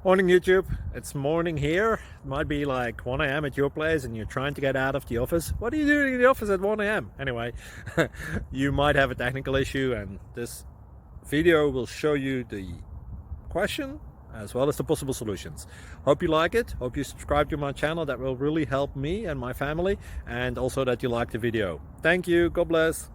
Morning YouTube, it's morning here. It might be like 1 a.m. at your place and you're trying to get out of the office. What are you doing in the office at 1 a.m.? Anyway, you might have a technical issue and this video will show you the question as well as the possible solutions. Hope you like it, hope you subscribe to my channel. That will really help me and my family, and also that you like the video. Thank you, God bless.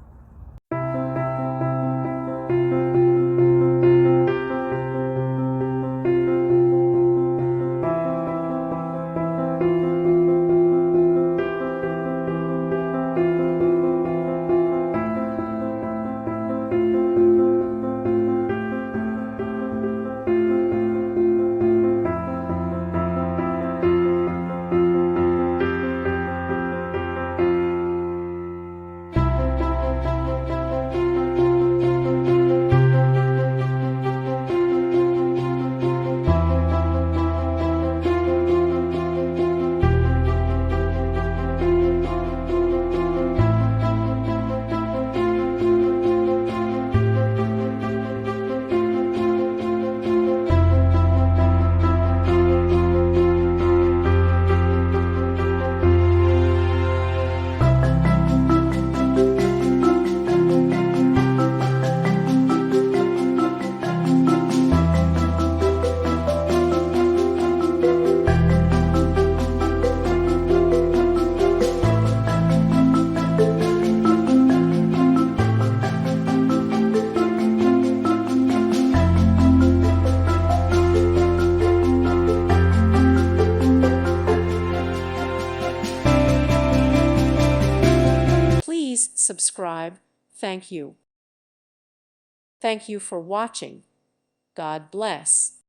Please subscribe. Thank you. Thank you for watching. God bless.